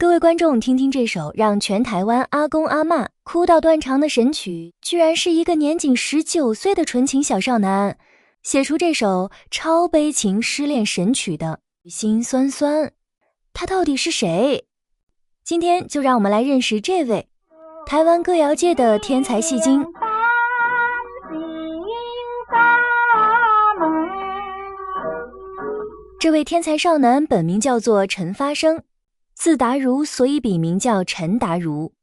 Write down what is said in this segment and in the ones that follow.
各位观众，听听这首让全台湾阿公阿嬷哭到断肠的神曲，居然是一个年仅19岁的纯情小少男写出这首超悲情失恋神曲的心酸酸。他到底是谁？今天就让我们来认识这位台湾歌谣界的天才戏精。这位天才少男本名叫做陈发生，字达如，所以笔名叫陈达如。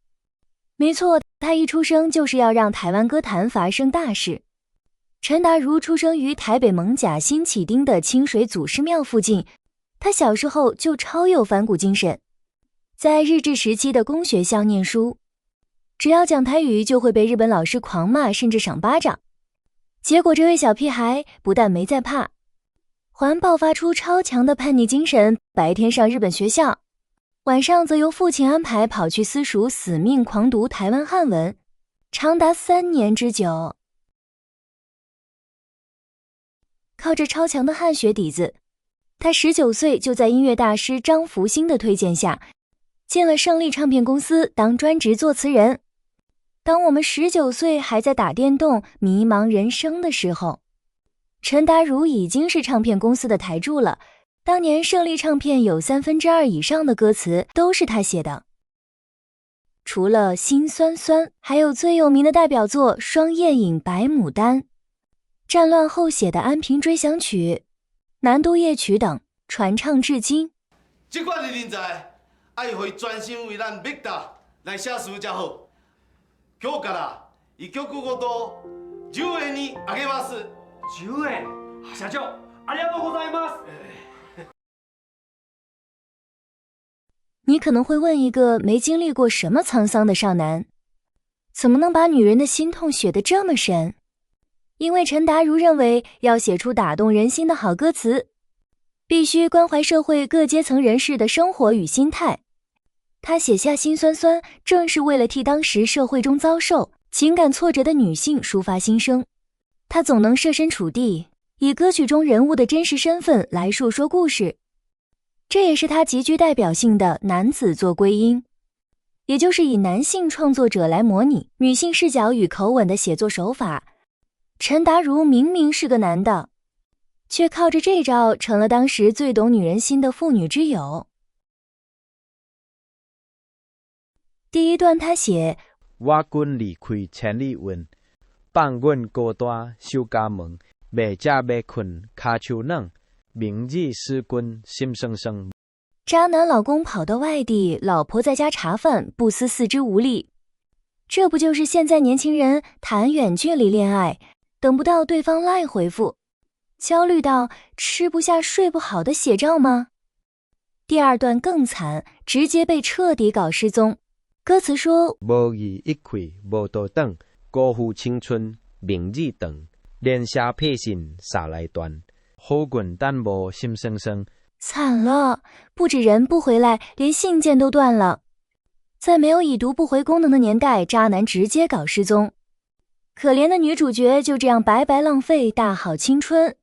没错，他一出生就是要让台湾歌坛发生大事。陈达如出生于台北艋舺新起町的清水祖师庙附近，他小时候就超有反骨精神，在日治时期的公学校念书，只要讲台语就会被日本老师狂骂甚至赏巴掌。结果这位小屁孩不但没在怕，还爆发出超强的叛逆精神，白天上日本学校，晚上则由父亲安排跑去私塾死命狂读台湾汉文，长达3年之久。靠着超强的汉学底子，他19岁就在音乐大师张福兴的推荐下，进了胜利唱片公司当专职作词人。当我们19岁还在打电动迷茫人生的时候，陈达如已经是唱片公司的台柱了。当年胜利唱片有2/3以上的歌词都是他写的。除了心酸酸，还有最有名的代表作双燕影白牡丹，战乱后写的安平追想曲、南都夜曲等传唱至今。这款的人才爱会专心为咱密达来写词才好。今日から一曲ごと10円にあげます。10円。社長、ありがとうございます。你可能会问一个没经历过什么沧桑的少男，怎么能把女人的心痛写得这么深？因为陈达如认为，要写出打动人心的好歌词，必须关怀社会各阶层人士的生活与心态。他写下心酸酸，正是为了替当时社会中遭受情感挫折的女性抒发心声。他总能设身处地，以歌曲中人物的真实身份来述说故事。这也是他极具代表性的男子作归因，也就是以男性创作者来模拟女性视角与口吻的写作手法。陈达如明明是个男的，却靠着这招成了当时最懂女人心的妇女之友。第一段他写：我君离开千里云，放阮孤单守家门，未食未困骹手软，明日思君心酸酸。渣男老公跑到外地，老婆在家茶饭，不思四肢无力。这不就是现在年轻人谈远距离恋爱，等不到对方赖回复，焦虑到吃不下睡不好的写照吗？第二段更惨，直接被彻底搞失踪。歌词说：无意一开无倒转，辜负青春明日长，连写配信撒来断，好运等无心酸酸。惨了，不止人不回来，连信件都断了。在没有已读不回功能的年代，渣男直接搞失踪，可怜的女主角就这样白白浪费大好青春，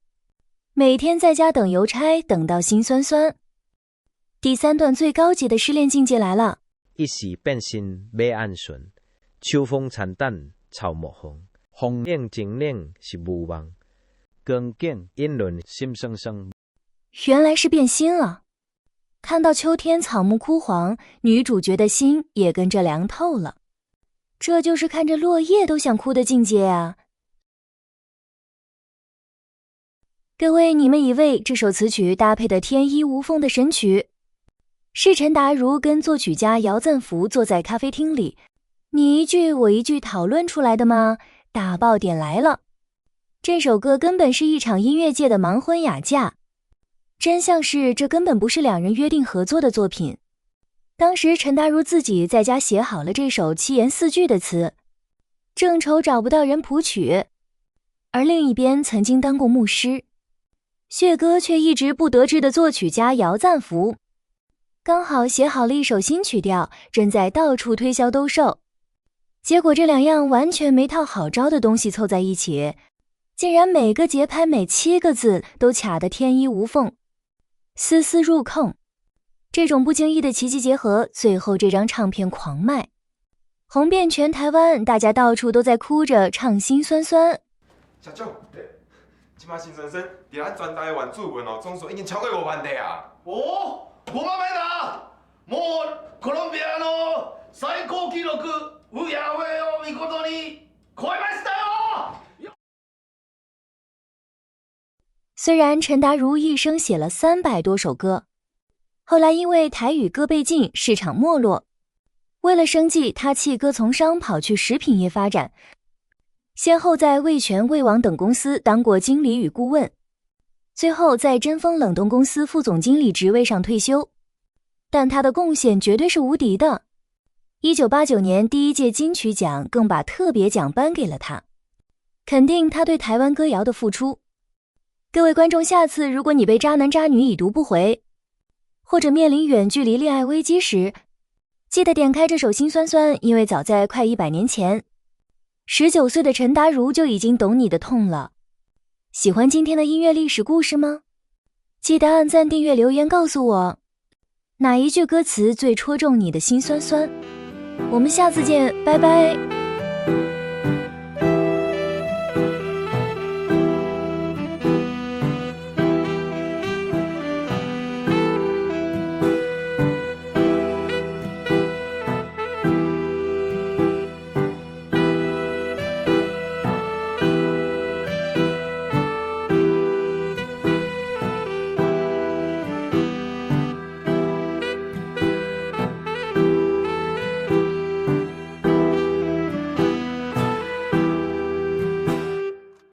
每天在家等邮差，等到心酸酸。第三段最高级的失恋境界来了：一时变心要按顺，秋风惨淡草木红，风冷情冷是无望，光景阴轮心酸酸。原来是变心了。看到秋天草木枯黄，女主角的心也跟着凉透了。这就是看着落叶都想哭的境界啊！各位，你们以为这首词曲搭配的天衣无缝的神曲，是陈达如跟作曲家姚赞福坐在咖啡厅里，你一句我一句讨论出来的吗？大爆点来了！这首歌根本是一场音乐界的盲婚哑嫁。真相是，这根本不是两人约定合作的作品。当时陈达如自己在家写好了这首7言4句的词，正愁找不到人谱曲。而另一边曾经当过牧师，血哥却一直不得志的作曲家姚赞福，刚好写好了一首新曲调，正在到处推销兜售。结果这两样完全没套好招的东西凑在一起，竟然每个节拍每7个字都卡得天衣无缝，丝丝入扣。这种不经意的奇迹结合，最后这张唱片狂卖，红遍全台湾，大家到处都在哭着唱心酸酸。社长，即摆辛酸酸，伫咱全台湾驻文总数已经超过5万台啊！哦，5万枚だ。もうコロンビアの最高記録上上を見事に超えましたよ。虽然陈达如一生写了300多首歌，后来因为台语歌被禁，市场没落。为了生计，他弃歌从商，跑去食品业发展，先后在味全、味王等公司当过经理与顾问，最后在真风冷冻公司副总经理职位上退休。但他的贡献绝对是无敌的。1989年第1届金曲奖更把特别奖颁给了他，肯定他对台湾歌谣的付出。各位观众，下次如果你被渣男渣女已读不回，或者面临远距离恋爱危机时，记得点开这首《心酸酸》，因为早在快100年前，19岁的陈达如就已经懂你的痛了。喜欢今天的音乐历史故事吗？记得按赞、订阅、留言告诉我，哪一句歌词最戳中你的心酸酸？我们下次见，拜拜。